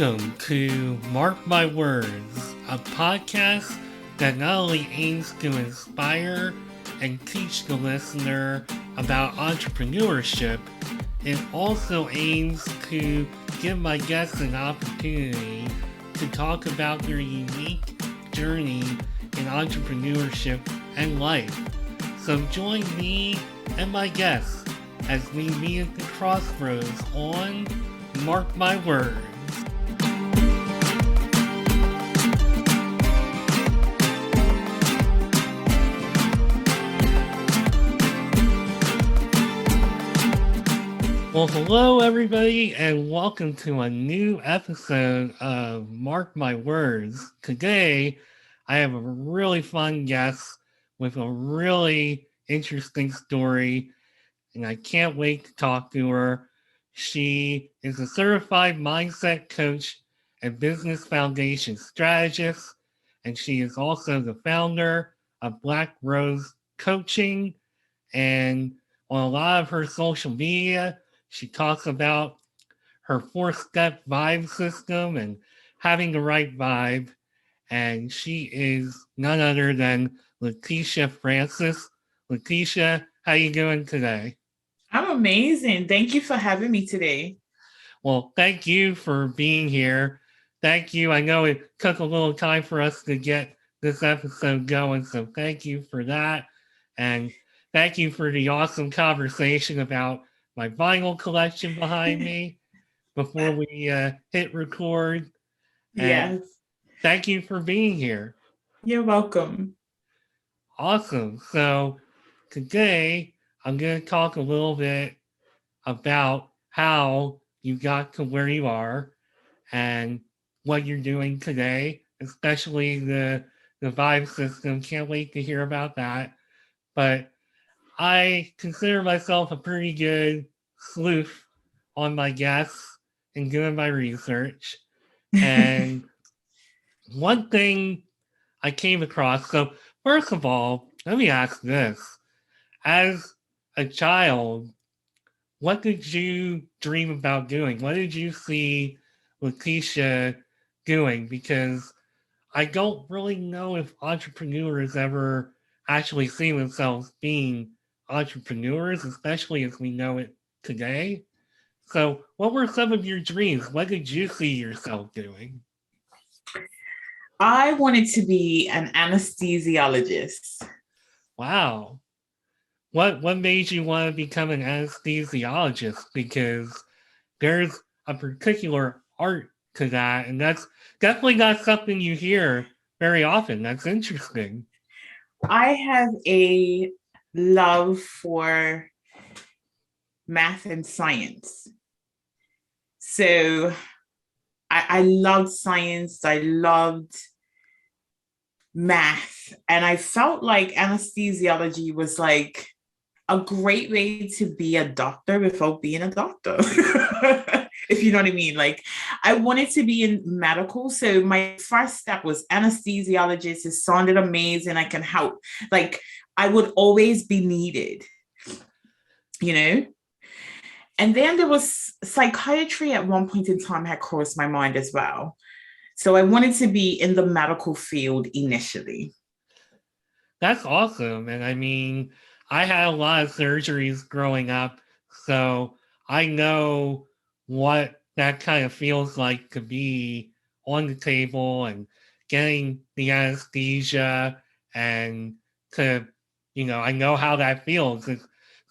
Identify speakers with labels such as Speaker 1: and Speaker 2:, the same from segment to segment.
Speaker 1: Welcome to Mark My Words, a podcast that not only aims to inspire and teach the listener about entrepreneurship, it also aims to give my guests an opportunity to talk about their unique journey in entrepreneurship and life. So join me and my guests as we meet at the crossroads on Mark My Words. Well, hello everybody, and welcome to a new episode of Mark My Words. Today, I have a really fun guest with a really interesting story, and I can't wait to talk to her. She is a certified mindset coach and business foundation strategist, and she is also the founder of Black Rose Coaching. And on a lot of her social media, she talks about her 4-step vibe system and having the right vibe. And she is none other than Leticia Francis. Leticia, how you doing today?
Speaker 2: I'm amazing. Thank you for having me today.
Speaker 1: Well, thank you for being here. Thank you. I know it took a little time for us to get this episode going, so thank you for that. And thank you for the awesome conversation about my vinyl collection behind me before we hit record. And
Speaker 2: Yes,
Speaker 1: thank you for being here.
Speaker 2: you're welcome.
Speaker 1: Awesome. So today I'm going to talk a little bit about how you got to where you are and what you're doing today, especially the Vibe system. Can't wait to hear about that. But I consider myself a pretty good sleuth on my guests and doing my research. And one thing I came across, so first of all, let me ask this. As a child, what did you dream about doing? What did you see Leticia doing? Because I don't really know if entrepreneurs ever actually see themselves being entrepreneurs, especially as we know it today. So, what were some of your dreams? What did you see yourself doing?
Speaker 2: I wanted to be an anesthesiologist.
Speaker 1: Wow. What made you want to become an anesthesiologist? Because there's a particular art to that, and that's definitely not something you hear very often. That's interesting.
Speaker 2: I have a love for math and science. So I loved science, I loved math, and I felt like anesthesiology was like a great way to be a doctor without being a doctor. If you know what I mean. Like, I wanted to be in medical. So my first step was anesthesiologist. It sounded amazing. I can help. Like, I would always be needed, you know? And then there was psychiatry at one point in time had crossed my mind as well. So I wanted to be in the medical field initially.
Speaker 1: That's awesome. And I mean, I had a lot of surgeries growing up, so I know what that kind of feels like to be on the table and getting the anesthesia and to, I know how that feels. It's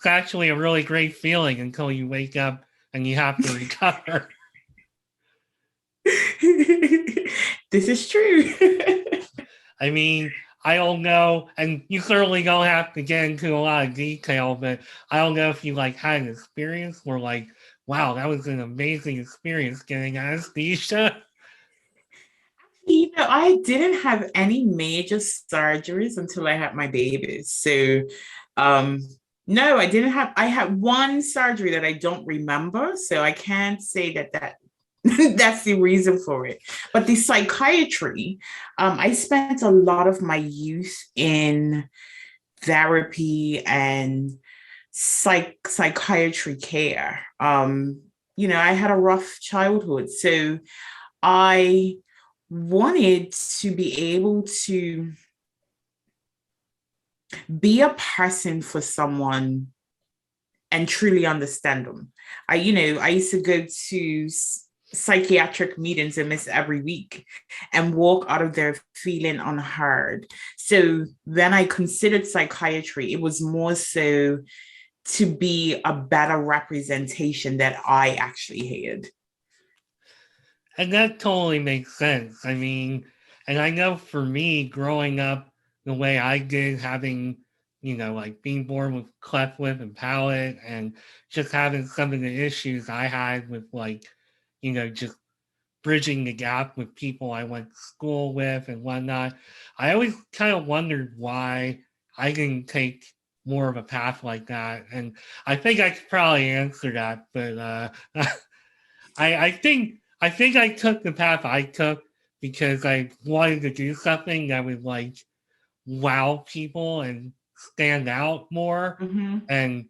Speaker 1: actually a really great feeling until you wake up and you have to recover.
Speaker 2: This is true.
Speaker 1: I mean, I don't know, and you certainly don't have to get into a lot of detail, but I don't know if you like had an experience where like, wow, that was an amazing experience getting anesthesia.
Speaker 2: I didn't have any major surgeries until I had my babies. So, um, no, I had one surgery that I don't remember. So I can't say that that's the reason for it. But the psychiatry, I spent a lot of my youth in therapy and psychiatry care. I had a rough childhood. So I wanted to be able to be a person for someone and truly understand them. I used to go to psychiatric meetings almost every week and walk out of there feeling unheard. So when I considered psychiatry, it was more so to be a better representation that I actually had.
Speaker 1: And that totally makes sense. I mean, and I know for me, growing up the way I did, having, like being born with cleft lip and palate, and just having some of the issues I had with, like, just bridging the gap with people I went to school with and whatnot. I always kind of wondered why I didn't take more of a path like that. And I think I could probably answer that, but I think I took the path I took because I wanted to do something that would, like, wow people and stand out more.
Speaker 2: Mm-hmm.
Speaker 1: And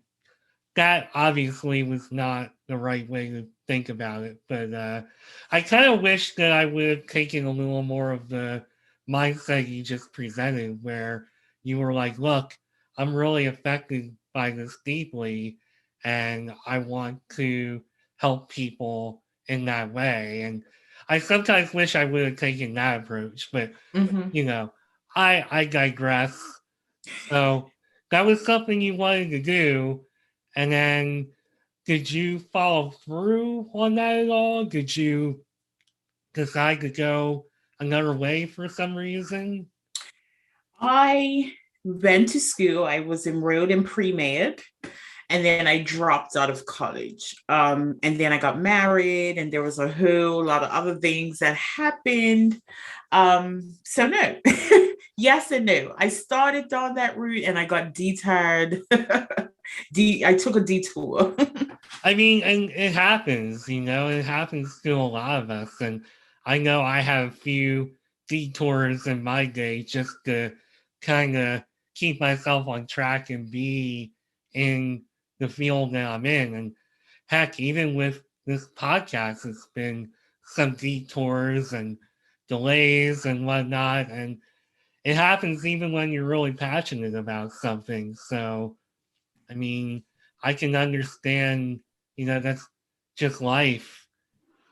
Speaker 1: that obviously was not the right way to think about it. But I kind of wish that I would have taken a little more of the mindset you just presented, where you were like, look, I'm really affected by this deeply, and I want to help people in that way. And I sometimes wish I would have taken that approach, but
Speaker 2: Mm-hmm.
Speaker 1: you know, I digress. So that was something you wanted to do, and then did you follow through on that at all? Did you decide to go another way for some reason?
Speaker 2: I went to school. I was enrolled in pre-med, and then I dropped out of college. And then I got married, and there was a whole lot of other things that happened. So no, yes and no. I started down that route, and I got deterred. I took a detour.
Speaker 1: I mean, and it happens, it happens to a lot of us. And I know I have a few detours in my day just to kind of keep myself on track and be in the field that I'm in. And heck, even with this podcast, it's been some detours and delays and whatnot. And it happens even when you're really passionate about something. So, I mean, I can understand, that's just life.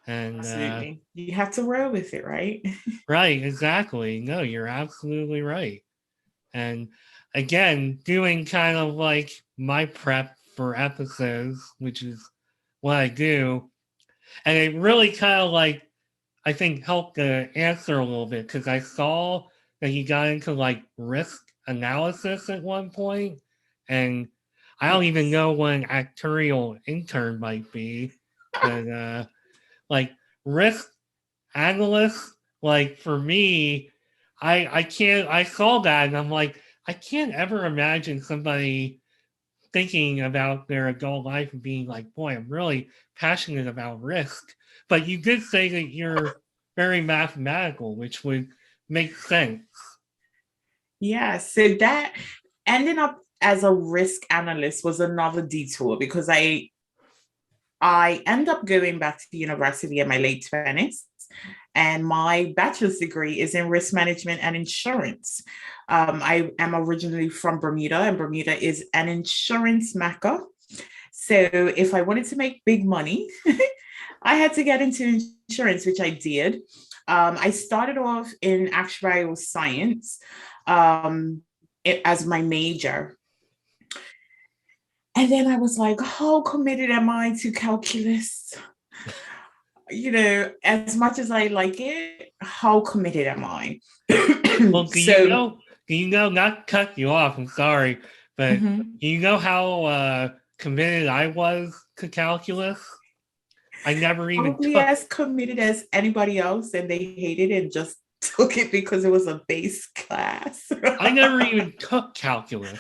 Speaker 1: And
Speaker 2: Absolutely. You have to roll with it, right?
Speaker 1: right, exactly. No, you're absolutely right. And again, doing kind of like my prep for episodes, which is what I do. And it really kind of like, I think, helped to answer a little bit because I saw that you got into like risk analysis at one point, and I don't even
Speaker 2: Yes.
Speaker 1: know what an actuarial intern might be, but like risk analyst, like for me, I can't. I saw that and I'm like, I can't ever imagine somebody thinking about their adult life and being like, boy, I'm really passionate about risk. But you did say that you're very mathematical, which would make sense.
Speaker 2: Yeah. So that ending up as a risk analyst was another detour because I end up going back to university in my late 20s, and my bachelor's degree is in risk management and insurance. I am originally from Bermuda, and Bermuda is an insurance mecca. So if I wanted to make big money, I had to get into insurance, which I did. I started off in actuarial science as my major. And then I was like, how committed am I to calculus? As much as I like it, how committed am I?
Speaker 1: Well,
Speaker 2: So,
Speaker 1: not cut you off, I'm sorry, but
Speaker 2: mhm.
Speaker 1: you know how committed I was to calculus? I never even
Speaker 2: Probably
Speaker 1: took,
Speaker 2: as committed as anybody else, and they hated it and just took it because it was a base class.
Speaker 1: I never even took calculus.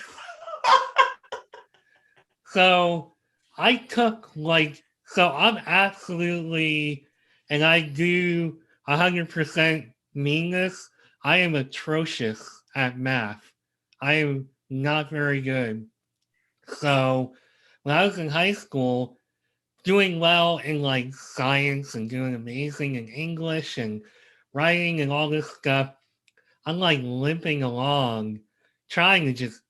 Speaker 1: So I took like, so I'm absolutely, and I do 100% mean this. I am atrocious at math. I am not very good. So when I was in high school, doing well in like science and doing amazing in English and writing and all this stuff. I'm like limping along, trying to just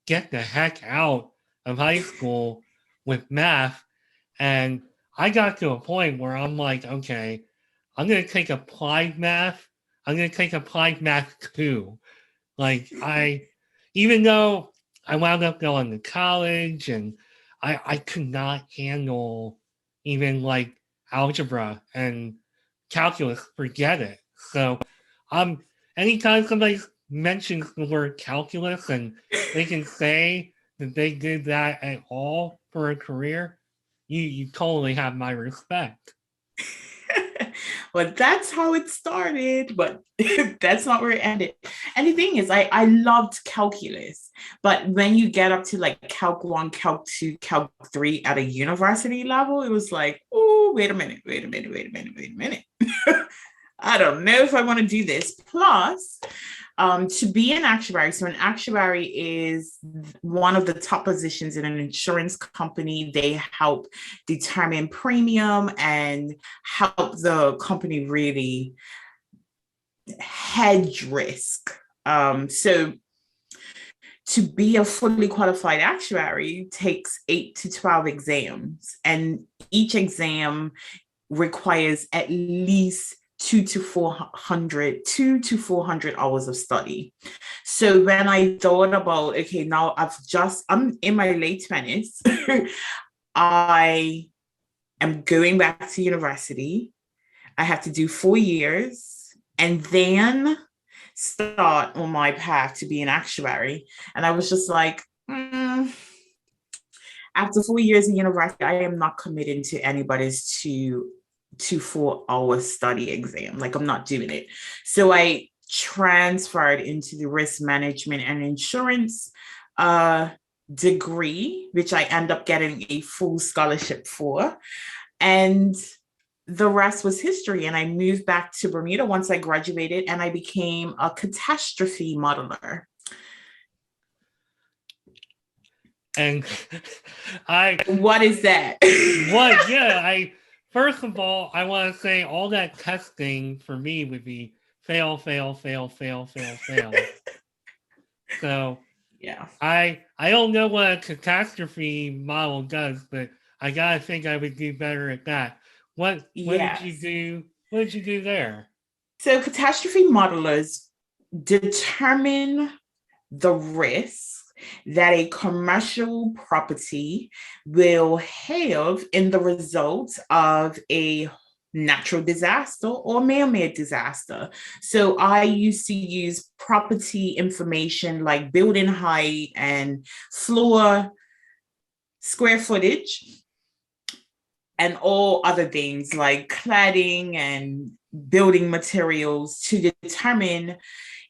Speaker 1: get the heck out of high school with math. And I got to a point where I'm like, okay, I'm going to take applied math. I'm going to take applied math too. Like, even though I wound up going to college and I could not handle even like algebra and calculus, forget it. So, um, anytime somebody mentions the word calculus and they can say that they did that at all for a career, you totally have my respect.
Speaker 2: Well, that's how it started, but that's not where it ended. And the thing is, I loved calculus, but when you get up to like Calc 1, Calc 2, Calc 3 at a university level, it was like, oh, wait a minute, wait a minute, wait a minute, wait a minute. I don't know if I want to do this. Plus, to be an actuary, so an actuary is one of the top positions in an insurance company. They help determine premium and help the company really hedge risk. So to be a fully qualified actuary takes 8 to 12 exams, and each exam requires at least 2 to 400 hours of study. So when I thought about, okay, now I'm in my late 20s, I am going back to university. I have to do 4 years and then start on my path to be an actuary. And I was just like, after 4 years in university, I am not committing to anybody's 4 hour study exam. Like, I'm not doing it. So I transferred into the risk management and insurance degree, which I end up getting a full scholarship for. And the rest was history. And I moved back to Bermuda once I graduated, and I became a catastrophe modeler.
Speaker 1: And
Speaker 2: what is that?
Speaker 1: First of all, I want to say all that testing for me would be fail, fail, fail, fail, fail, fail. So
Speaker 2: yeah,
Speaker 1: I don't know what a catastrophe model does, but I gotta think I would do better at that. What did you do? What did you do there?
Speaker 2: So catastrophe modelers determine the risk that a commercial property will have in the result of a natural disaster or man-made disaster. So I used to use property information like building height and floor square footage and all other things like cladding and building materials to determine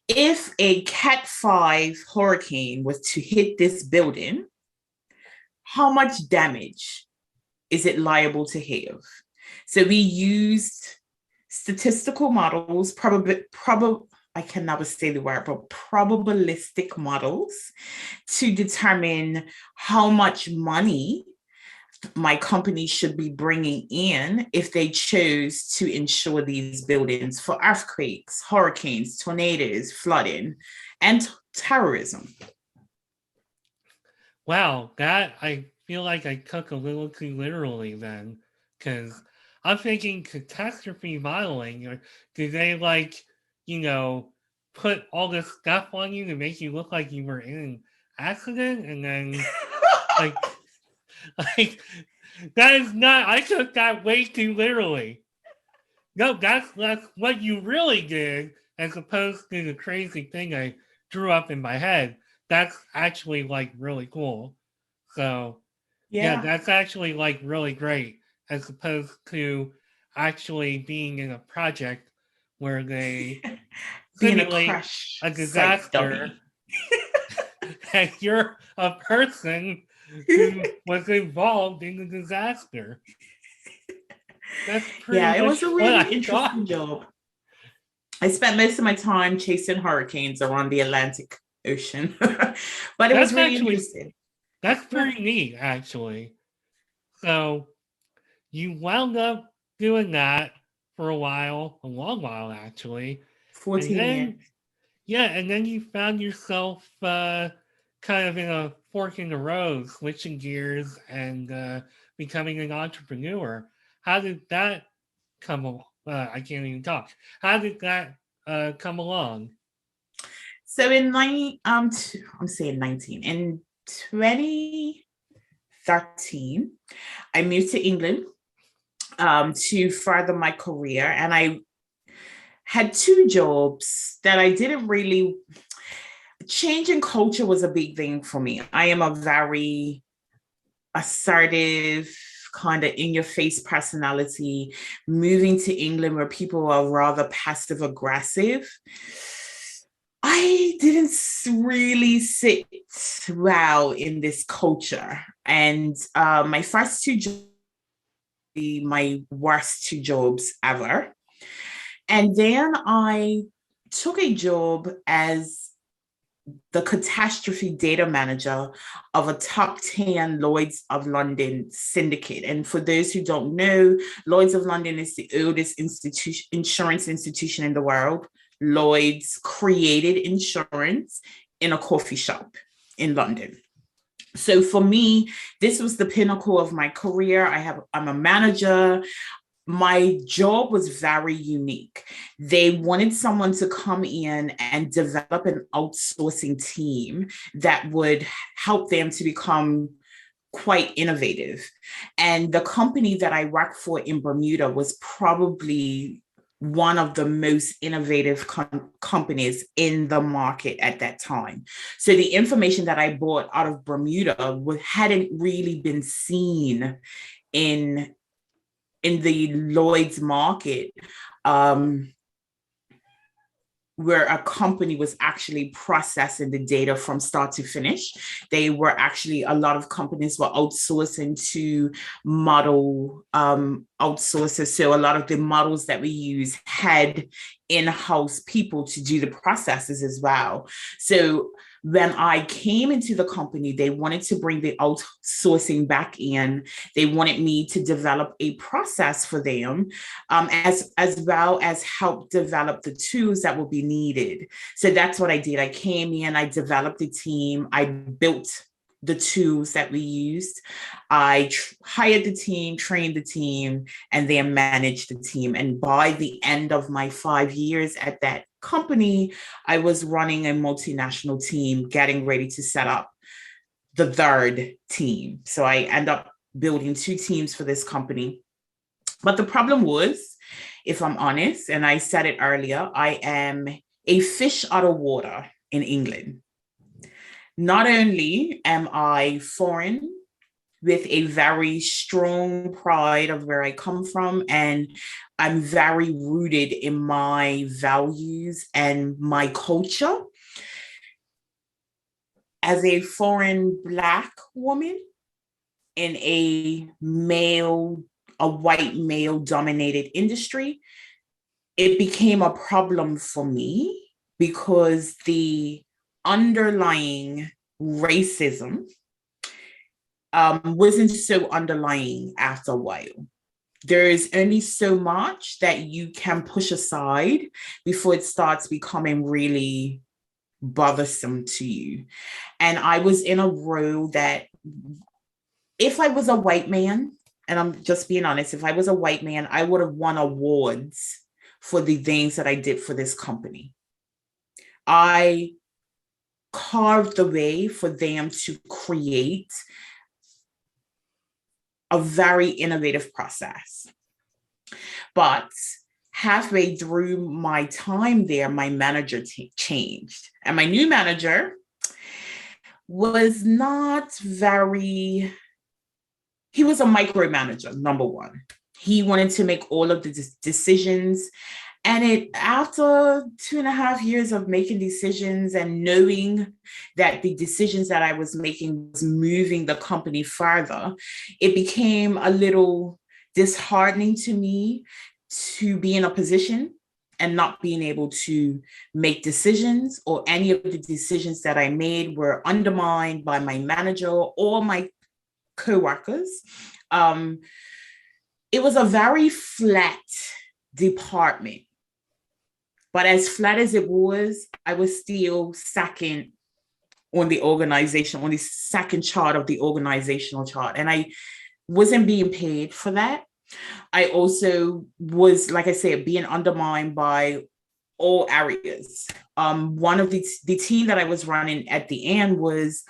Speaker 2: if a Cat 5 hurricane was to hit this building, how much damage is it liable to have? So we used statistical models, I can never say the word, but probabilistic models to determine how much money my company should be bringing in if they chose to insure these buildings for earthquakes, hurricanes, tornadoes, flooding, and terrorism.
Speaker 1: Wow, that I feel like I took a little too literally then, because I'm thinking catastrophe modeling, or do they put all this stuff on you to make you look like you were in an accident and then like that is not, I took that way too literally. No, that's what you really did, as opposed to the crazy thing I drew up in my head. That's actually like really cool. So yeah, that's actually like really great, as opposed to actually being in a project where they simulate a disaster and you're a person who was involved in the disaster. That's pretty
Speaker 2: it was a really interesting
Speaker 1: thought.
Speaker 2: job. I spent most of my time chasing hurricanes around the Atlantic Ocean, but it was really interesting.
Speaker 1: That's pretty neat, actually. So, you wound up doing that for a while, a long while actually. And
Speaker 2: 14
Speaker 1: then,
Speaker 2: years.
Speaker 1: yeah, and then you found yourself kind of in a fork in the road, switching gears and becoming an entrepreneur. How did that come along? I can't even talk. How did that come along?
Speaker 2: So in I'm saying 19 in 2013, I moved to England to further my career, and I had two jobs that I didn't really. Changing culture was a big thing for me. I am a very assertive, kind of in your face personality. Moving to England where people are rather passive aggressive, I didn't really sit well in this culture. And my first two jobs, my worst two jobs ever. And then I took a job as the catastrophe data manager of a top 10 Lloyd's of London syndicate. And for those who don't know, Lloyd's of London is the oldest insurance institution in the world. Lloyd's created insurance in a coffee shop in London. So for me, this was the pinnacle of my career. I'm a manager. My job was very unique. They wanted someone to come in and develop an outsourcing team that would help them to become quite innovative. And the company that I worked for in Bermuda was probably one of the most innovative companies in the market at that time. So the information that I bought out of Bermuda hadn't really been seen in the Lloyd's market, where a company was actually processing the data from start to finish. They were actually, a lot of companies were outsourcing to model outsourcers. So a lot of the models that we use had in-house people to do the processes as well. So when I came into the company, they wanted to bring the outsourcing back in. They wanted me to develop a process for them, as well as help develop the tools that will be needed. So that's what I did. I came in, I developed the team, I built the tools that we used. I hired the team, trained the team, and then managed the team. And by the end of my 5 years at that company, I was running a multinational team, getting ready to set up the third team. So I end up building two teams for this company. But the problem was, if I'm honest, and I said it earlier, I am a fish out of water in England. Not only am I foreign with a very strong pride of where I come from, and I'm very rooted in my values and my culture. As a foreign Black woman in a white male dominated industry, it became a problem for me because the underlying racism wasn't so underlying after a while. There is only so much that you can push aside before it starts becoming really bothersome to you. And I was in a role that, if I was a white man, and I'm just being honest, if I was a white man, I would have won awards for the things that I did for this company. I carved the way for them to create a very innovative process. But halfway through my time there, my manager changed. And my new manager was not very, he was a micromanager, number one. He wanted to make all of the decisions. And after 2.5 years of making decisions and knowing that the decisions that I was making was moving the company further, it became a little disheartening to me to be in a position and not being able to make decisions, or any of the decisions that I made were undermined by my manager or my co-workers. it was a very flat department. But as flat as it was, I was still second on the organization, on the second chart of the organizational chart. And I wasn't being paid for that. I also was, like I said, being undermined by all areas. One of the team that I was running at the end was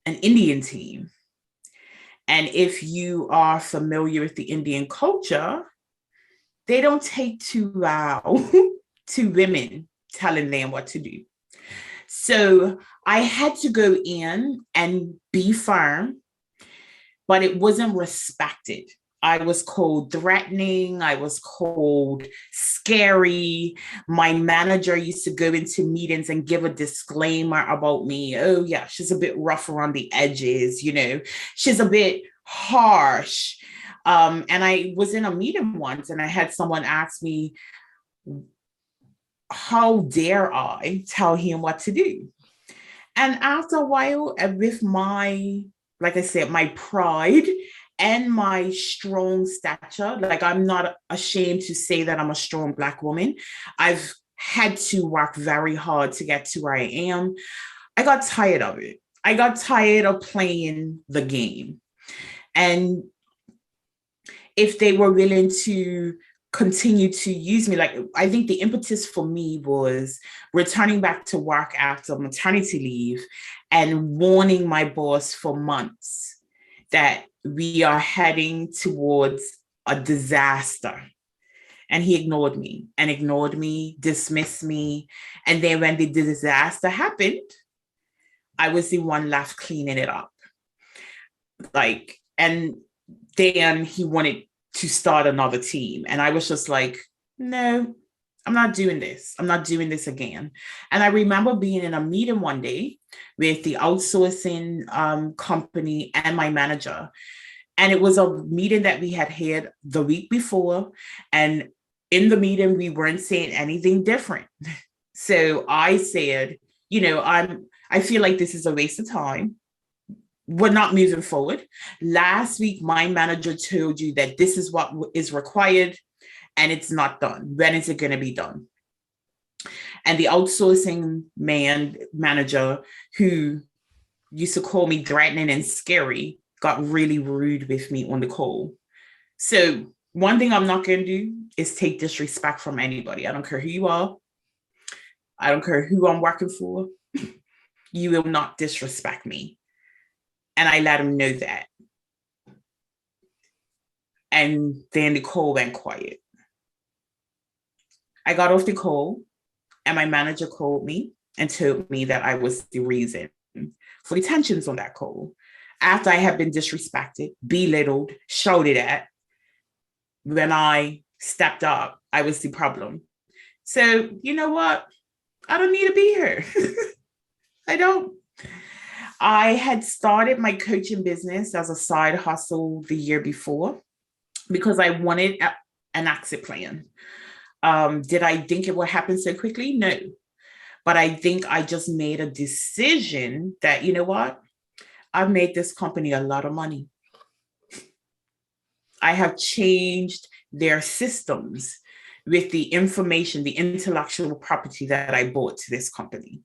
Speaker 2: an Indian team. And if you are familiar with the Indian culture, they don't take too well to women telling them what to do. So I had to go in and be firm, but it wasn't respected. I was called threatening. I was called scary. My manager used to go into meetings and give a disclaimer about me. Oh, yeah, she's a bit rough around the edges, she's a bit harsh. And I was in a meeting once and I had someone ask me, how dare I tell him what to do? And after a while, with my, like I said, my pride and my strong stature, like I'm not ashamed to say that I'm a strong Black woman. I've had to work very hard to get to where I am. I got tired of it. I got tired of playing the game. And if they were willing to continue to use me, like I think the impetus for me was returning back to work after maternity leave and warning my boss for months that we are heading towards a disaster. And he ignored me, dismissed me. And then when the disaster happened, I was the one left cleaning it up. And then he wanted to start another team. And I was just like, no, I'm not doing this. I'm not doing this again. And I remember being in a meeting one day with the outsourcing company and my manager. And it was a meeting that we had the week before. And in the meeting, we weren't saying anything different. So I said, I feel like this is a waste of time. We're not moving forward. Last week, my manager told you that this is what is required and it's not done. When is it going to be done? And the outsourcing manager who used to call me threatening and scary got really rude with me on the call. So one thing I'm not going to do is take disrespect from anybody. I don't care who you are. I don't care who I'm working for. You will not disrespect me. And I let him know that. And then the call went quiet. I got off the call and my manager called me and told me that I was the reason for the tensions on that call. After I had been disrespected, belittled, shouted at, when I stepped up, I was the problem. So, you know what? I don't need to be here. I don't. I had started my coaching business as a side hustle the year before because I wanted an exit plan. Did I think it would happen so quickly? No. But I think I just made a decision that, you know what? I've made this company a lot of money. I have changed their systems with the information, the intellectual property that I bought to this company.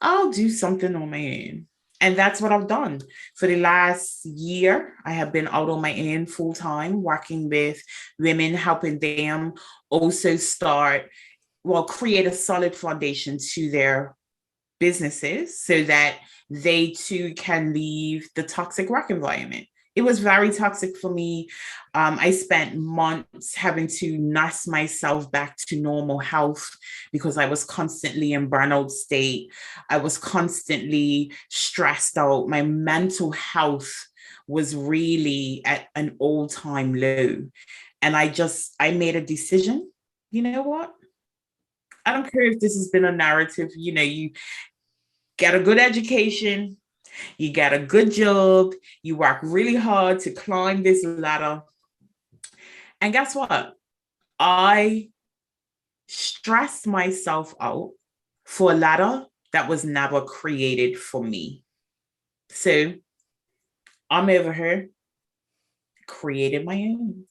Speaker 2: I'll do something on my own. And that's what I've done. For the last year, I have been out on my own full time, working with women, helping them also create a solid foundation to their businesses so that they too can leave the toxic work environment. It was very toxic for me. I spent months having to nurse myself back to normal health because I was constantly in burnout state. I was constantly stressed out. My mental health was really at an all-time low. And I made a decision. You know what? I don't care if this has been a narrative. You get a good education, you get a good job, you work really hard to climb this ladder. And guess what? I stressed myself out for a ladder that was never created for me. So I'm over here. created my own.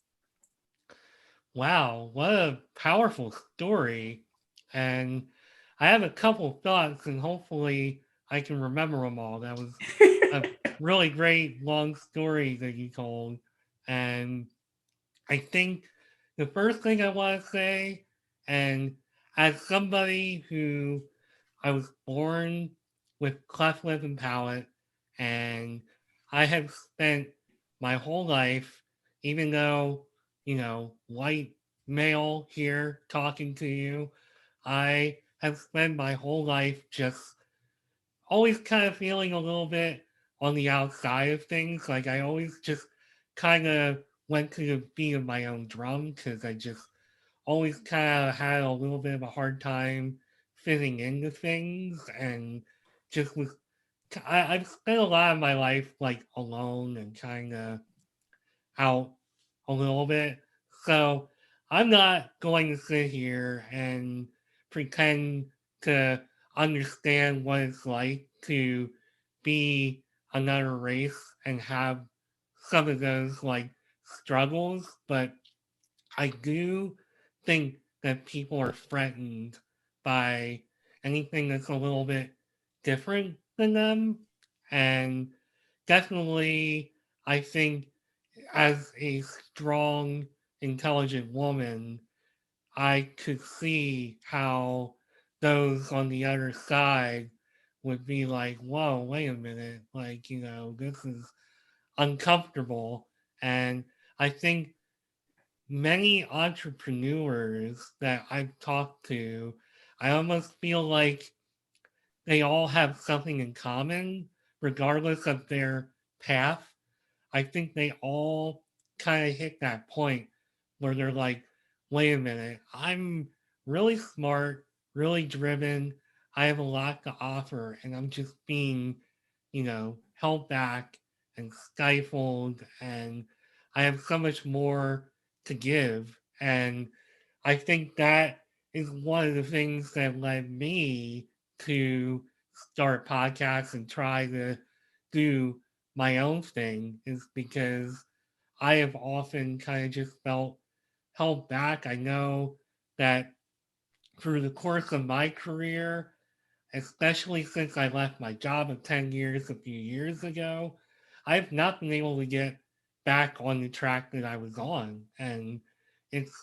Speaker 1: Wow, what a powerful story. And I have a couple thoughts, and hopefully I can remember them all. That was a really great long story that you told. And I think the first thing I want to say, and as somebody who I was born with cleft lip and palate, and I have spent my whole life, even though, white male here talking to you, I have spent my whole life just always kind of feeling a little bit on the outside of things. Like I always just kind of went to the beat of my own drum because I just always kind of had a little bit of a hard time fitting into things and just was. I've spent a lot of my life like alone and kind of out a little bit. So I'm not going to sit here and pretend to understand what it's like to be another race and have some of those like struggles, but I do think that people are threatened by anything that's a little bit different than them. And definitely, I think as a strong, intelligent woman, I could see how those on the other side would be like, whoa, wait a minute. Like, this is uncomfortable. And I think many entrepreneurs that I've talked to, I almost feel like they all have something in common, regardless of their path. I think they all kind of hit that point where they're like, wait a minute, I'm really smart, really driven. I have a lot to offer, and I'm just being, held back and stifled. And I have so much more to give. And I think that is one of the things that led me to start podcasts and try to do my own thing is because I have often kind of just felt held back. I know that through the course of my career, especially since I left my job of 10 years a few years ago, I've not been able to get back on the track that I was on. And it's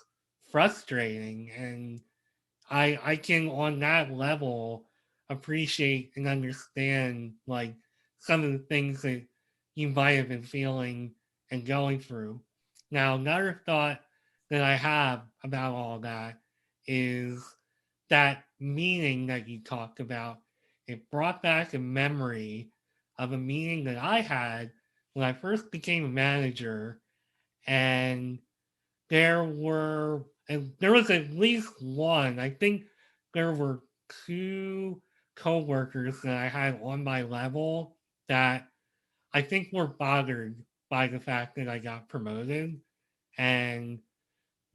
Speaker 1: frustrating. And I can on that level appreciate and understand like some of the things that you might have been feeling and going through. Now, another thought that I have about all that is that meeting that you talked about. It brought back a memory of a meeting that I had when I first became a manager, and there was at least one. I think there were two coworkers that I had on my level that I think were bothered by the fact that I got promoted. And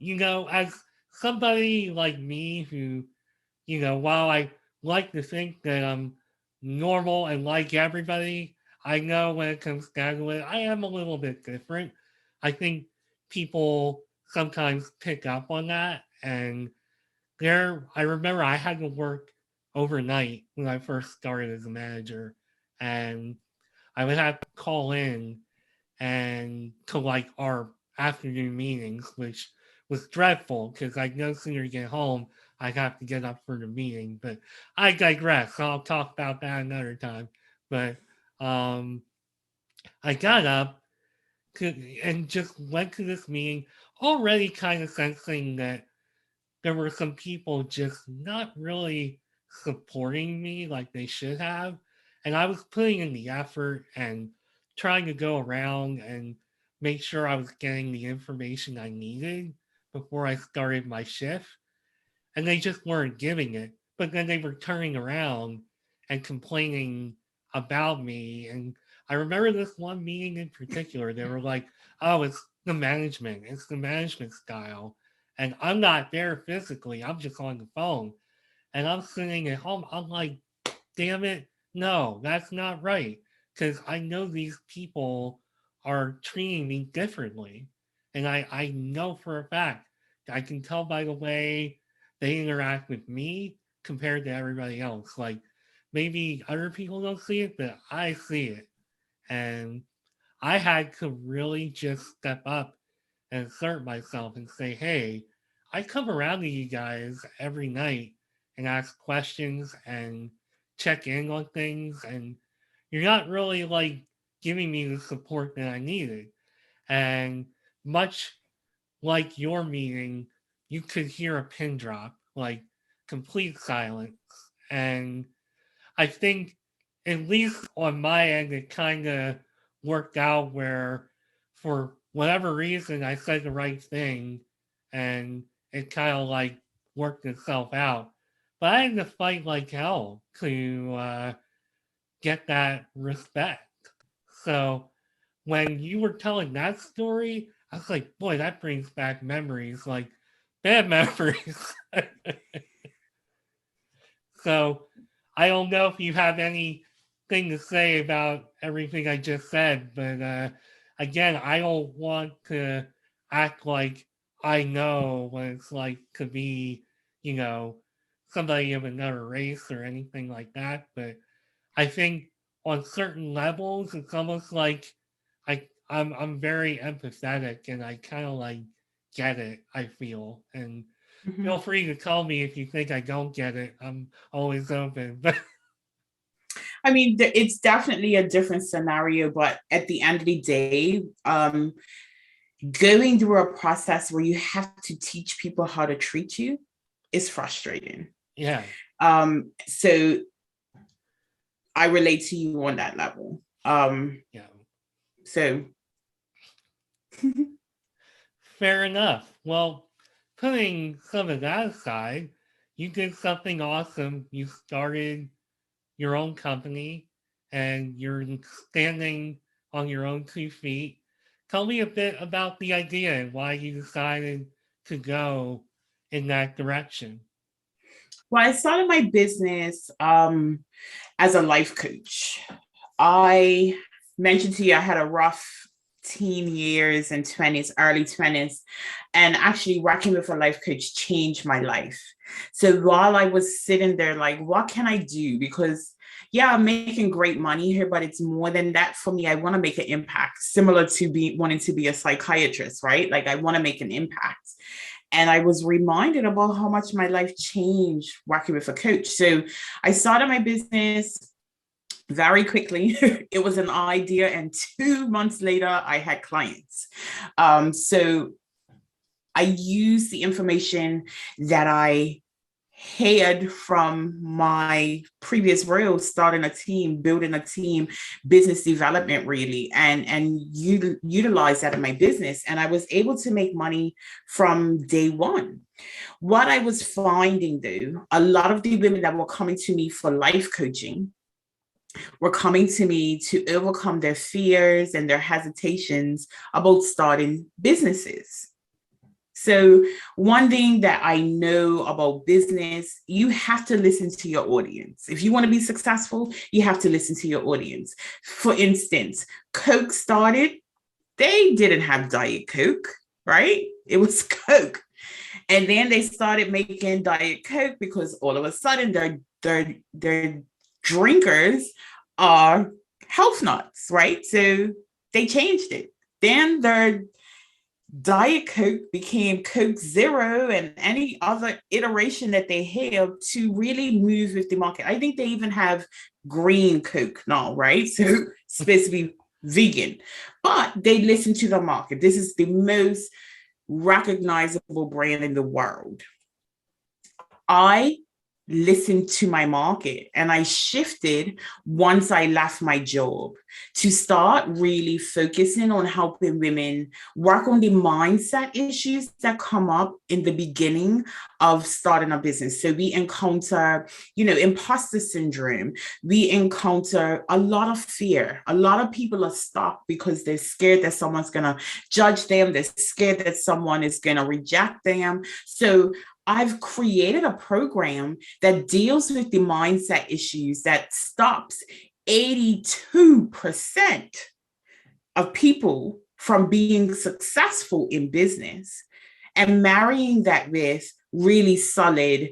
Speaker 1: as somebody like me who, while I like to think that I'm normal and like everybody, I know when it comes down to it, I am a little bit different. I think people sometimes pick up on that. And I remember I had to work overnight when I first started as a manager. And I would have to call in and to like our afternoon meetings, which was dreadful because I'd no sooner get home, I'd have to get up for the meeting. But I digress. I'll talk about that another time. But um, I got up and just went to this meeting, already kind of sensing that there were some people just not really supporting me like they should have. And I was putting in the effort and trying to go around and make sure I was getting the information I needed before I started my shift. And they just weren't giving it. But then they were turning around and complaining about me. And I remember this one meeting in particular. They were like, oh, it's the management style. And I'm not there physically, I'm just on the phone. And I'm sitting at home, I'm like, damn it, no, that's not right. Because I know these people are treating me differently. And I know for a fact, I can tell by the way they interact with me compared to everybody else. Like maybe other people don't see it, but I see it. And I had to really just step up and assert myself and say, hey, I come around to you guys every night and ask questions and check in on things. And you're not really like giving me the support that I needed. And much like your meeting, you could hear a pin drop, like complete silence. And I think, at least on my end, it kind of worked out where, for whatever reason, I said the right thing and it kind of like worked itself out. But I had to fight like hell to get that respect. So when you were telling that story, I was like, boy, that brings back memories, like bad memories. So I don't know if you have anything to say about everything I just said, but again, I don't want to act like I know what it's like to be, you know, somebody of another race or anything like that. But I think on certain levels, it's almost like I'm very empathetic and I kind of like get it. I feel, and feel
Speaker 2: Mhm.
Speaker 1: free to tell me if you think I don't get it. I'm always open. But
Speaker 2: I mean, it's definitely a different scenario, but at the end of the day, going through a process where you have to teach people how to treat you is frustrating.
Speaker 1: yeah,
Speaker 2: So I relate to you on that level.
Speaker 1: yeah,
Speaker 2: So
Speaker 1: fair enough. Well, putting some of that aside, you did something awesome. You started your own company and you're standing on your own 2 feet. Tell me a bit about the idea and why you decided to go in that direction.
Speaker 2: well, I started my business as a life coach. I mentioned to you I had a rough teen years and 20s, early 20s, and actually working with a life coach changed my life. So while I was sitting there, like, what can I do? Because yeah, I'm making great money here, but it's more than that for me. I want to make an impact, similar to wanting to be a psychiatrist, right? Like I want to make an impact. And I was reminded about how much my life changed working with a coach. So I started my business very quickly. It was an idea, and 2 months later, I had clients. So I used the information that I had from my previous role, starting a team, building a team, business development, really, and utilize that in my business. And I was able to make money from day one. What I was finding, though, a lot of the women that were coming to me for life coaching were coming to me to overcome their fears and their hesitations about starting businesses. So, one thing that I know about business, you have to listen to your audience. If you want to be successful, you have to listen to your audience. For instance, Coke started, they didn't have Diet Coke, right? It was Coke. And then they started making Diet Coke because all of a sudden their drinkers are health nuts, right? So they changed it. Then their Diet Coke became Coke Zero and any other iteration that they have to really move with the market. I think they even have green Coke now, right? So supposed to be vegan, but they listen to the market. This is the most recognizable brand in the world. I listened to my market and I shifted once I left my job to start really focusing on helping women work on the mindset issues that come up in the beginning of starting a business. So we encounter, imposter syndrome. We encounter a lot of fear. A lot of people are stuck because they're scared that someone's going to judge them. They're scared that someone is going to reject them. So I've created a program that deals with the mindset issues that stops 82% of people from being successful in business and marrying that with really solid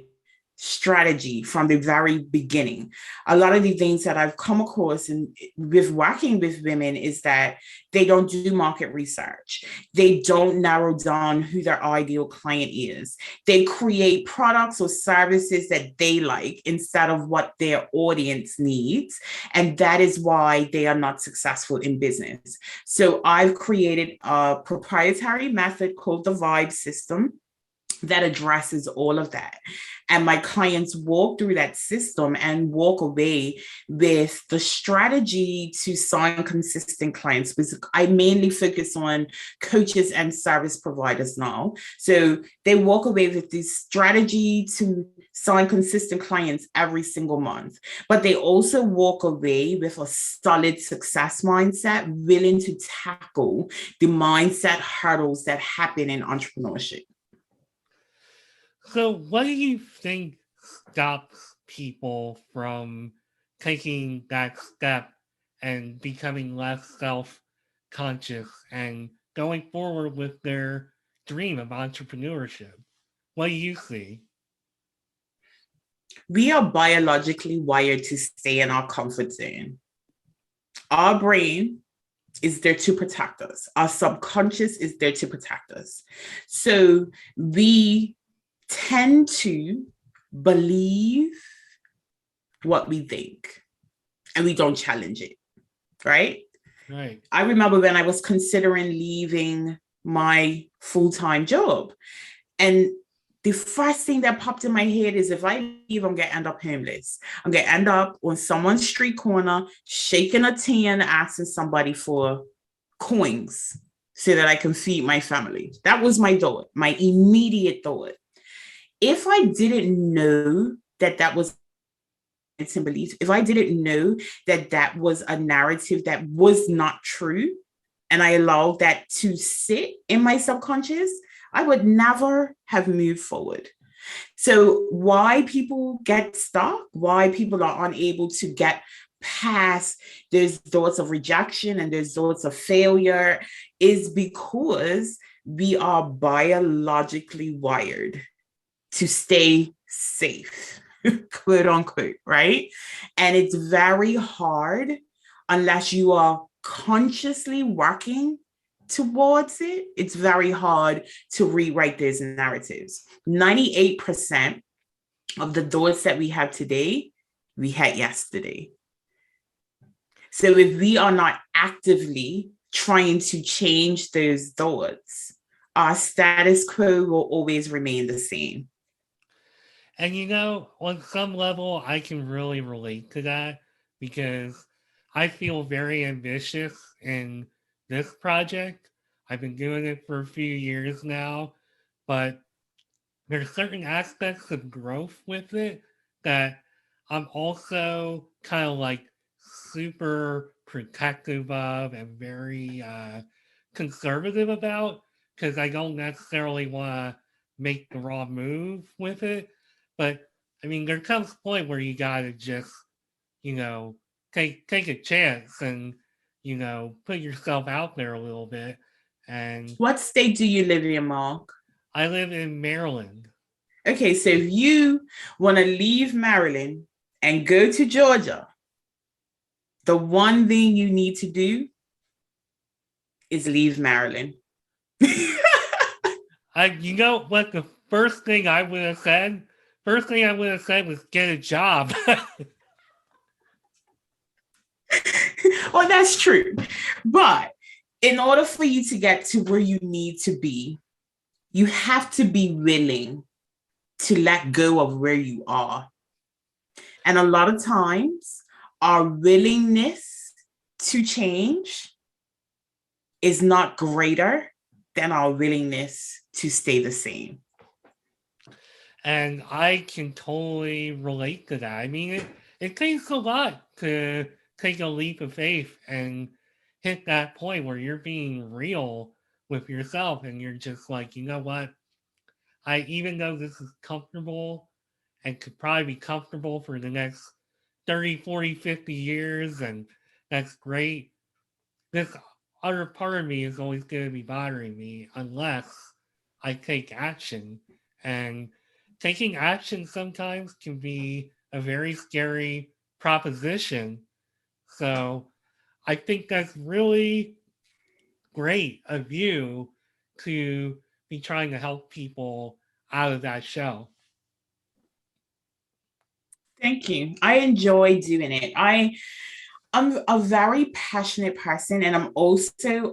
Speaker 2: strategy from the very beginning. A lot of the things that I've come across with working with women is that they don't do market research. They don't narrow down who their ideal client is. They create products or services that they like instead of what their audience needs. And that is why they are not successful in business. So I've created a proprietary method called the Vibe System that addresses all of that. And my clients walk through that system and walk away with the strategy to sign consistent clients. Because I mainly focus on coaches and service providers now. So they walk away with this strategy to sign consistent clients every single month. But they also walk away with a solid success mindset, willing to tackle the mindset hurdles that happen in entrepreneurship.
Speaker 1: So, what do you think stops people from taking that step and becoming less self conscious and going forward with their dream of entrepreneurship? What do you see?
Speaker 2: We are biologically wired to stay in our comfort zone. Our brain is there to protect us, our subconscious is there to protect us. So we tend to believe what we think and we don't challenge it, right?
Speaker 1: Right.
Speaker 2: I remember when I was considering leaving my full-time job, and the first thing that popped in my head is if I leave, I'm going to end up homeless. I'm going to end up on someone's street corner, shaking a tin, asking somebody for coins so that I can feed my family. That was my thought, my immediate thought. If I didn't know that that was belief, if I didn't know that that was a narrative that was not true, and I allowed that to sit in my subconscious, I would never have moved forward. So, why people get stuck, why people are unable to get past those thoughts of rejection and those thoughts of failure is because we are biologically wired to stay safe, quote unquote, right? And it's very hard unless you are consciously working towards it. It's very hard to rewrite those narratives. 98% of the thoughts that we have today, we had yesterday. So if we are not actively trying to change those thoughts, our status quo will always remain the same.
Speaker 1: And on some level, I can really relate to that because I feel very ambitious in this project. I've been doing it for a few years now, but there's certain aspects of growth with it that I'm also kind of like super protective of and very conservative about because I don't necessarily want to make the wrong move with it. But I mean, there comes a point where you gotta just, you know, take a chance and, put yourself out there a little bit. And
Speaker 2: What state do you live in, Mark?
Speaker 1: I live in Maryland.
Speaker 2: Okay, so if you want to leave Maryland and go to Georgia, the one thing you need to do is leave Maryland.
Speaker 1: You know what? The first thing I would have said, first thing I would have said was get a job.
Speaker 2: Well, that's true. But in order for you to get to where you need to be, you have to be willing to let go of where you are. And a lot of times, our willingness to change is not greater than our willingness to stay the same.
Speaker 1: And I can totally relate to that. I mean, it takes a lot to take a leap of faith and hit that point where you're being real with yourself and you're just like, you know what? Even though this is comfortable and could probably be comfortable for the next 30, 40, 50 years, and that's great. This other part of me is always going to be bothering me unless I take action. And taking action sometimes can be a very scary proposition. So I think that's really great of you to be trying to help people out of that shell.
Speaker 2: Thank you. I enjoy doing it. I'm a very passionate person, and I'm also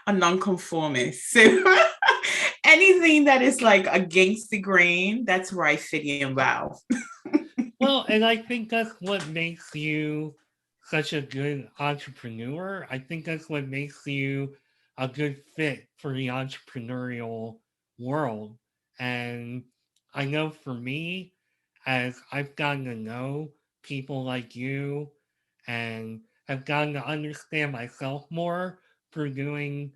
Speaker 2: a nonconformist. So anything that is like against the grain, that's where I fit in well.
Speaker 1: Well, and I think that's what makes you such a good entrepreneur. I think that's what makes you a good fit for the entrepreneurial world. And I know for me, as I've gotten to know people like you and have gotten to understand myself more through doing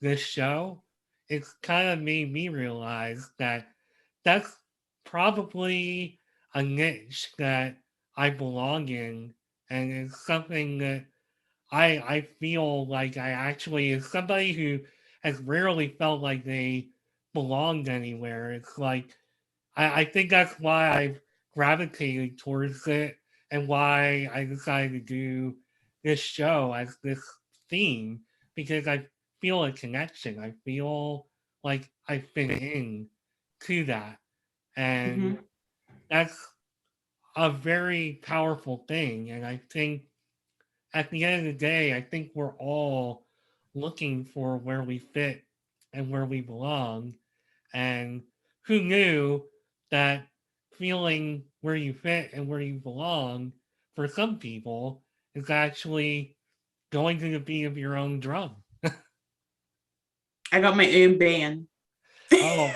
Speaker 1: this show, it's kind of made me realize that that's probably a niche that I belong in, and it's something that I feel like I actually, as somebody who has rarely felt like they belonged anywhere, it's like I think that's why I've gravitated towards it and why I decided to do this show as this theme because I feel a connection. I feel like I fit in to that. And
Speaker 2: Mhm.
Speaker 1: that's a very powerful thing. And I think at the end of the day, I think we're all looking for where we fit and where we belong. And who knew that feeling where you fit and where you belong for some people is actually going to the beat of your own drum?
Speaker 2: I got my own band.
Speaker 1: Oh,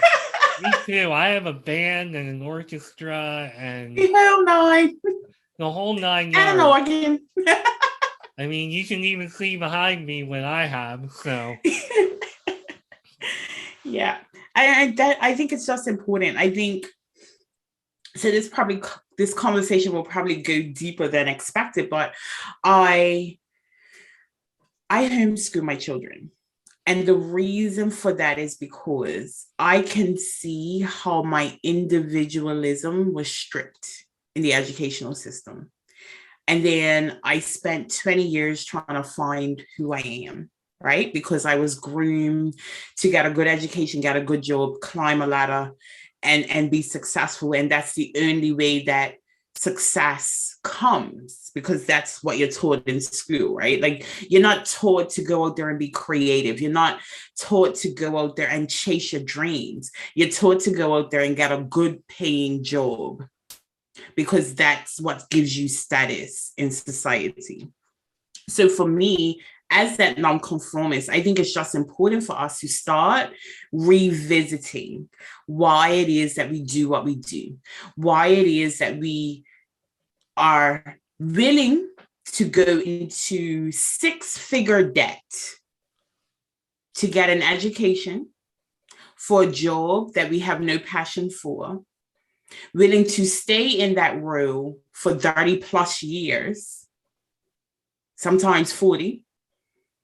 Speaker 1: me too. I have a band and an orchestra and
Speaker 2: Hell no.
Speaker 1: the whole nine
Speaker 2: And an
Speaker 1: yards.
Speaker 2: organ.
Speaker 1: I mean, you can even see behind me what I have. So,
Speaker 2: Yeah. I think it's just important. I think so. This conversation will probably go deeper than expected, but I I homeschool my children. And the reason for that is because I can see how my individualism was stripped in the educational system. And then I spent 20 years trying to find who I am, right? Because I was groomed to get a good education, get a good job, climb a ladder, and be successful. And that's the only way that success comes, because that's what you're taught in school, right? Like, you're not taught to go out there and be creative. You're not taught to go out there and chase your dreams. You're taught to go out there and get a good paying job, because that's what gives you status in society. So for me, as that nonconformist, I think it's just important for us to start revisiting why it is that we do what we do, why it is that we are willing to go into six-figure debt to get an education for a job that we have no passion for, willing to stay in that role for 30 plus years, sometimes 40.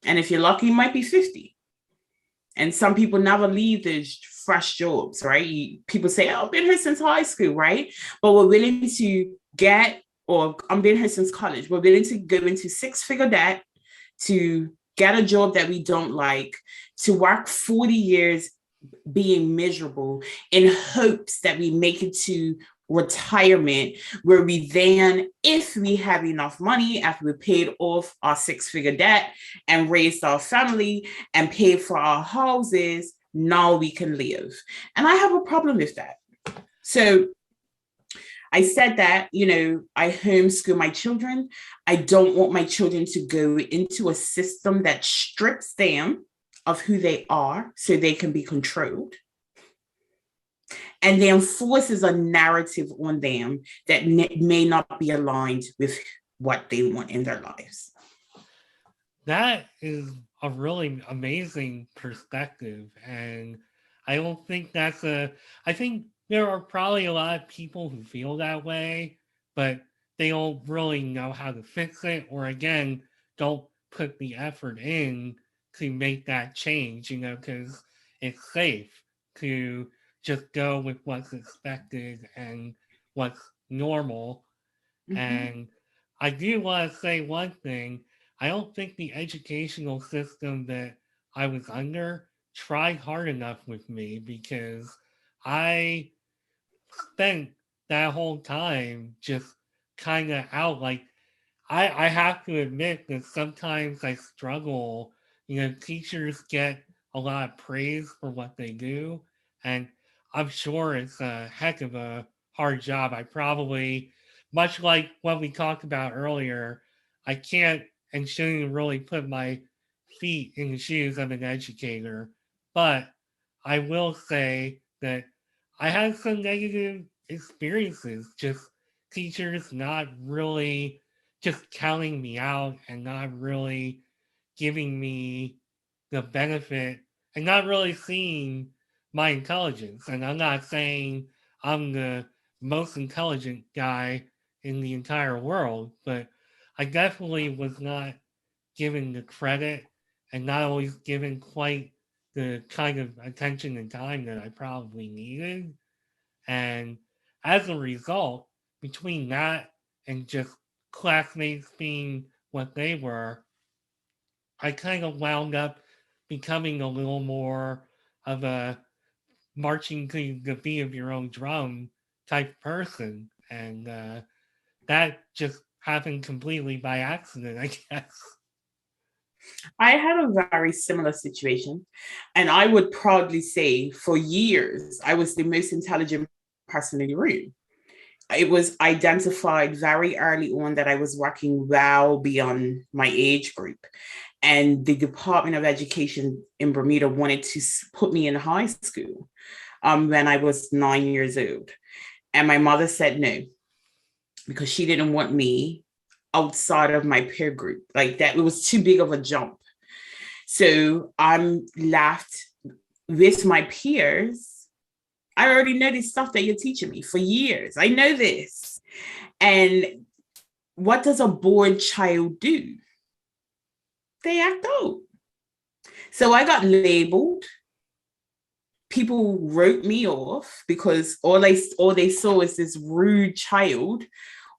Speaker 2: And if you're lucky, it might be 50. And some people never leave those fresh jobs, right? People say, oh, I've been here since high school, right? But we're willing to get, or I've been here since college, we're willing to go into six-figure debt to get a job that we don't like, to work 40 years being miserable in hopes that we make it to retirement, where we then, if we have enough money after we paid off our six-figure debt and raised our family and paid for our houses, now we can live. And I have a problem with that. So I said that, I homeschool my children. I don't want my children to go into a system that strips them of who they are so they can be controlled, and then forces a narrative on them that may not be aligned with what they want in their lives.
Speaker 1: that is a really amazing perspective. And I don't think that's a, I think there are probably a lot of people who feel that way, but they don't really know how to fix it, or again, don't put the effort in to make that change, because it's safe to just go with what's expected and what's normal.
Speaker 2: Mm-hmm.
Speaker 1: And I do want to say one thing. I don't think the educational system that I was under tried hard enough with me, because I spent that whole time just kind of out. Like, I have to admit that sometimes I struggle. Teachers get a lot of praise for what they do, and I'm sure it's a heck of a hard job. I probably, much like what we talked about earlier, I can't and shouldn't really put my feet in the shoes of an educator, but I will say that I had some negative experiences, just teachers not really just counting me out and not really giving me the benefit and not really seeing my intelligence. And I'm not saying I'm the most intelligent guy in the entire world, but I definitely was not given the credit and not always given quite the kind of attention and time that I probably needed. And as a result, between that and just classmates being what they were, I kind of wound up becoming a little more of a marching to the beat of your own drum type person. And that just happened completely by accident, I guess.
Speaker 2: I had a very similar situation. And I would proudly say for years, I was the most intelligent person in the room. It was identified very early on that I was working well beyond my age group. And the Department of Education in Bermuda wanted to put me in high school when I was 9 years old. And my mother said no, because she didn't want me outside of my peer group. Like that, it was too big of a jump. So I'm left with my peers. I already know this stuff that you're teaching me for years. I know this. And what does a bored child do? They act out. So I got labeled. People wrote me off because all they saw is this rude child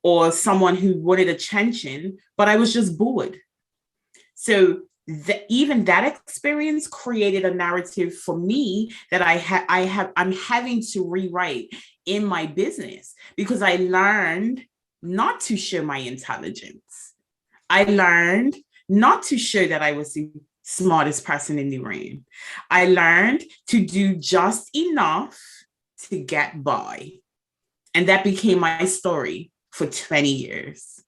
Speaker 2: or someone who wanted attention, but I was just bored. So even that experience created a narrative for me that I'm having to rewrite in my business, because I learned not to show my intelligence. I learned not to show that I was the smartest person in the room. I learned to do just enough to get by. And that became my story for 20 years.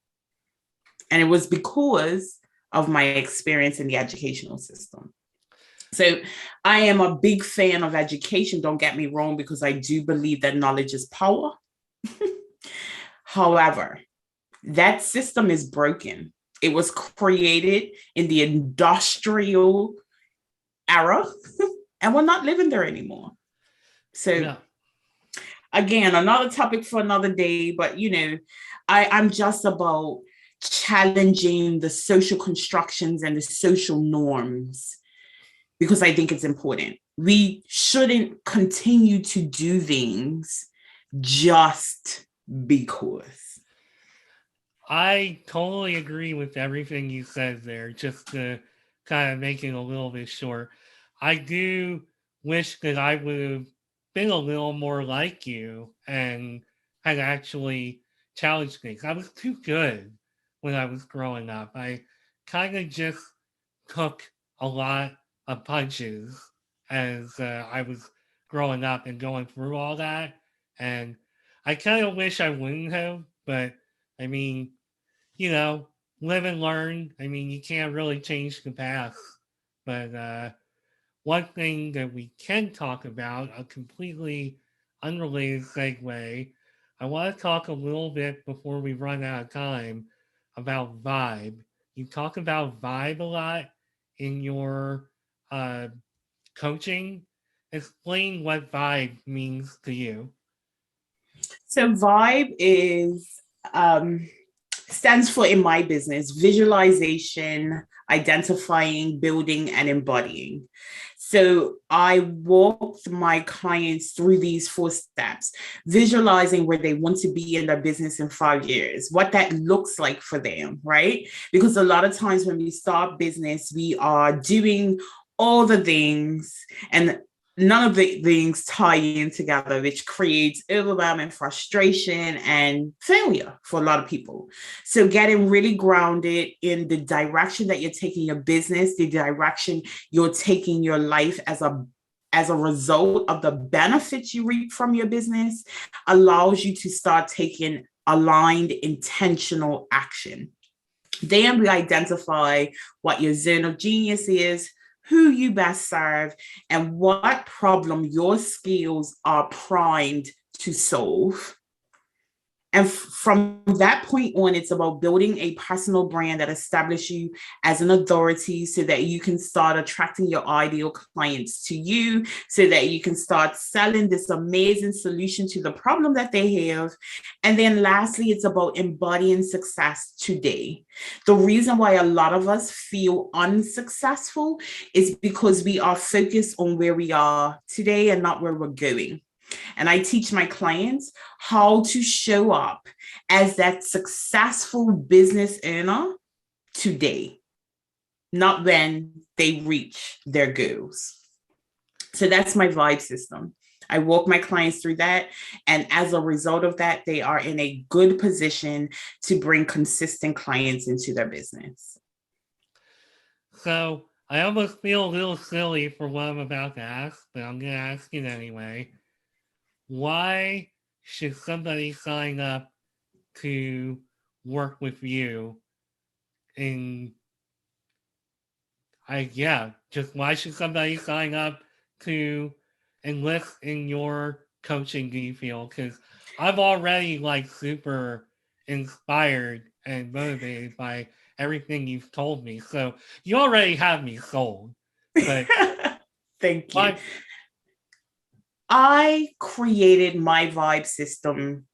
Speaker 2: And it was because of my experience in the educational system. So I am a big fan of education, don't get me wrong, because I do believe that knowledge is power. However, that system is broken. It was created in the industrial era, and we're not living there anymore. So
Speaker 1: Yeah.
Speaker 2: again, another topic for another day, but I'm just about challenging the social constructions and the social norms, because I think it's important. We shouldn't continue to do things just because.
Speaker 1: I totally agree with everything you said there. Just to kind of make it a little bit short, I do wish that I would have been a little more like you and had actually challenged things. I was too good when I was growing up. I kind of just took a lot of punches as I was growing up and going through all that. And I kind of wish I wouldn't have, but I mean, you know, live and learn. I mean, you can't really change the past. But one thing that we can talk about, a completely unrelated segue, I want to talk a little bit before we run out of time about vibe. You talk about vibe a lot in your uh, coaching. Explain what vibe means to you.
Speaker 2: So vibe is stands for, in my business, visualization, identifying, building, and embodying. So I walked my clients through these 4 steps, visualizing where they want to be in their business in 5 years, what that looks like for them, right? Because a lot of times when we start business, we are doing all the things and none of the things tie in together, which creates overwhelm and frustration and failure for a lot of people. So getting really grounded in the direction that you're taking your business, the direction you're taking your life as a result of the benefits you reap from your business allows you to start taking aligned, intentional action. Then we identify what your zone of genius is, who you best serve, and what problem your skills are primed to solve. And from that point on, it's about building a personal brand that establishes you as an authority so that you can start attracting your ideal clients to you, so that you can start selling this amazing solution to the problem that they have. And then lastly, it's about embodying success today. The reason why a lot of us feel unsuccessful is because we are focused on where we are today and not where we're going. And I teach my clients how to show up as that successful business owner today, not when they reach their goals. So that's my vibe system. I walk my clients through that. And as a result of that, they are in a good position to bring consistent clients into their business.
Speaker 1: So I almost feel a little silly for what I'm about to ask, but I'm going to ask it anyway. Why should somebody sign up to work with you in just why should somebody sign up to enlist in your coaching, do you feel? Because I'm already like super inspired and motivated by everything you've told me. So you already have me sold. But
Speaker 2: Thank you.
Speaker 1: why?
Speaker 2: I created my vibe system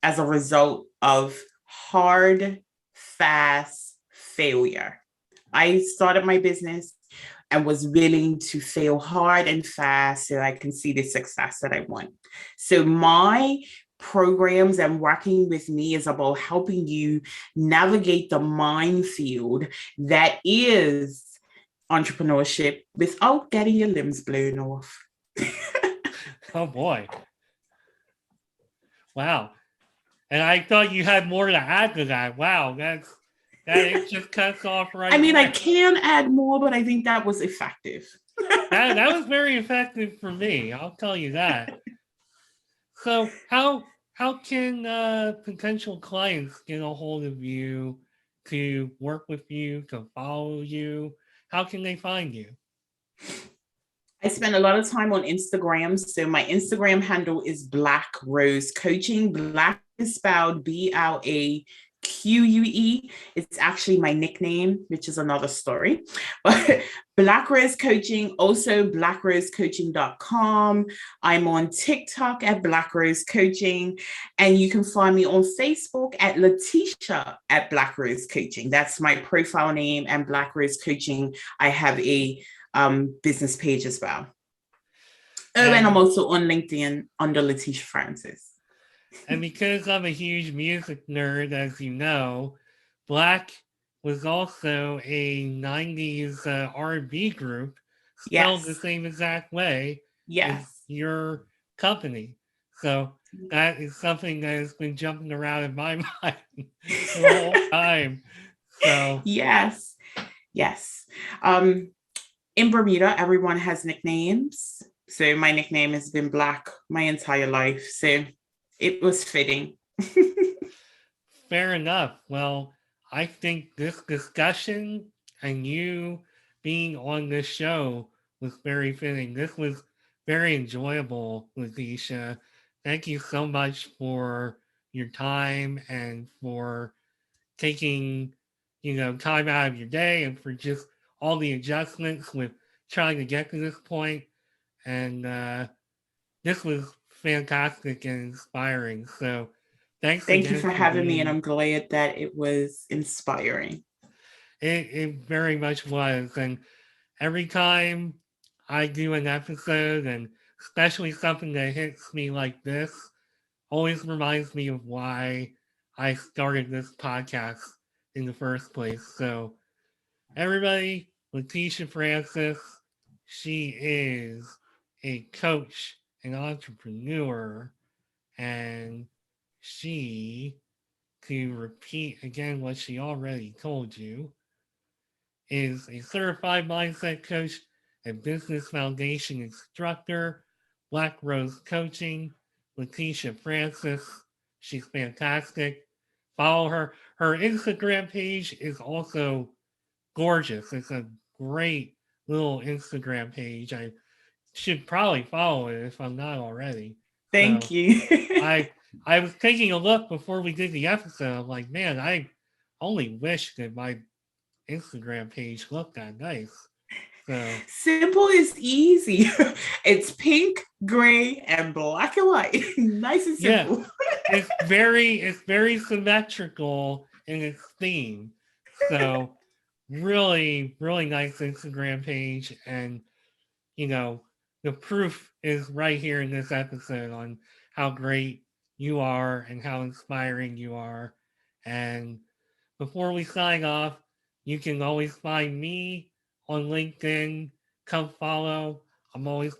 Speaker 2: as a result of hard, fast failure. I started my business and was willing to fail hard and fast so I can see the success that I want. So my programs and working with me is about helping you navigate the minefield that is entrepreneurship without getting your limbs blown off.
Speaker 1: Oh boy. Wow. And I thought you had more to add to that. Wow, that it just cuts off
Speaker 2: I
Speaker 1: right
Speaker 2: mean, I
Speaker 1: there.
Speaker 2: can add more, but I think that was effective.
Speaker 1: That was very effective for me. I'll tell you that. So how can potential clients get a hold of you to work with you to follow you? How can they find you?
Speaker 2: I spend a lot of time on Instagram. So my Instagram handle is Black Rose Coaching. Black is spelled BLAQUE. It's actually my nickname, which is another story. But Black Rose Coaching, also blackrosecoaching.com. I'm on TikTok at Black Rose Coaching. And you can find me on Facebook at Leticia at Black Rose Coaching. That's my profile name. And Black Rose Coaching, I have a business page as well. Oh, and I'm
Speaker 1: And
Speaker 2: also on LinkedIn under Leticia Francis.
Speaker 1: and because I'm a huge music nerd, as you know, Black was also a '90s R&B group spelled the
Speaker 2: Yes.
Speaker 1: same exact way as
Speaker 2: Yes.
Speaker 1: your company. So that is something that has been jumping around in my mind the whole time. So
Speaker 2: Yes. Yes. In Bermuda, everyone has nicknames. So my nickname has been Black my entire life. So it was fitting.
Speaker 1: fair enough. Well, I think this discussion and you being on this show was very fitting. This was very enjoyable, Leticia. Thank you so much for your time and for taking, time out of your day and for just all the adjustments with trying to get to this point. And this was fantastic and inspiring. So thanks
Speaker 2: Thank you
Speaker 1: again
Speaker 2: for
Speaker 1: for
Speaker 2: having me, and
Speaker 1: being
Speaker 2: I'm glad that it was inspiring.
Speaker 1: It very much was. And every time I do an episode, and especially something that hits me like this, always reminds me of why I started this podcast in the first place. So, everybody, Leticia Francis, she is a coach, an entrepreneur, and she, to repeat again what she already told you, is a certified mindset coach and business foundation instructor, Black Rose Coaching, Leticia Francis. She's fantastic. Follow her. Her Instagram page is also gorgeous. It's a great little Instagram page. I should probably follow it if I'm not already.
Speaker 2: Thank
Speaker 1: So
Speaker 2: you.
Speaker 1: I I was taking a look before we did the episode. I'm like, man, I only wish that my Instagram page looked that nice. So
Speaker 2: Simple is easy. It's pink, gray, and black and white. Nice and
Speaker 1: yeah,
Speaker 2: simple.
Speaker 1: it's very symmetrical in its theme. So really, really nice Instagram page. And you know, the proof is right here in this episode on how great you are and how inspiring you are. And before we sign off, you can always find me on LinkedIn. Come follow. I'm always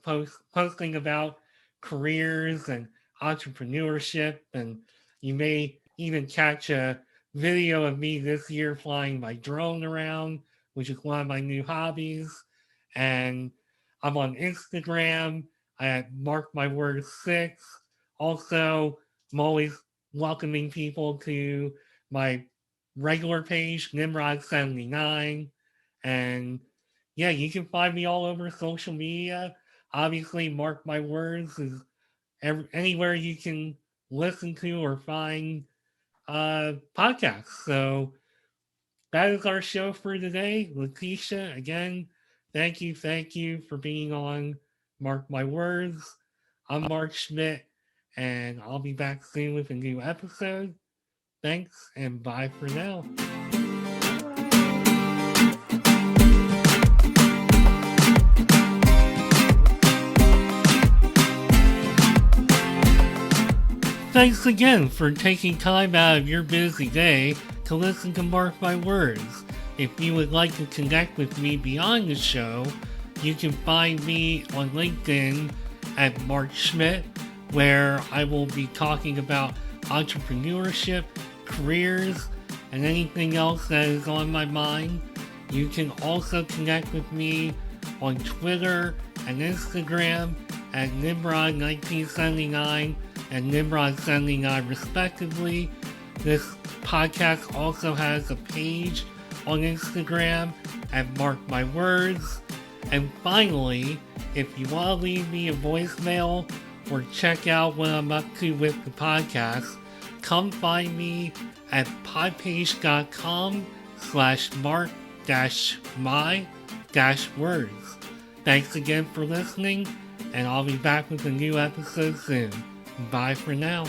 Speaker 1: posting about careers and entrepreneurship, and you may even catch a video of me this year flying my drone around, which is one of my new hobbies. And I'm on Instagram at Mark My Words 6. Also, I'm always welcoming people to my regular page, Nimrod79. And yeah, you can find me all over social media. Obviously, Mark My Words is anywhere you can listen to or find podcasts. So that is our show for today. Leticia, again, thank you for being on Mark My Words. I'm Mark Schmidt, and I'll be back soon with a new episode. Thanks, and bye for now. Thanks again for taking time out of your busy day to listen to Mark My Words. If you would like to connect with me beyond the show, you can find me on LinkedIn at Mark Schmidt, where I will be talking about entrepreneurship, careers, and anything else that is on my mind. You can also connect with me on Twitter and Instagram at Nimrod1979 and Nimrod79 respectively. This podcast also has a page on Instagram at Mark My Words. And finally, if you want to leave me a voicemail or check out what I'm up to with the podcast, come find me at podpage.com/mark-my-words. Thanks again for listening, and I'll be back with a new episode soon. Bye for now.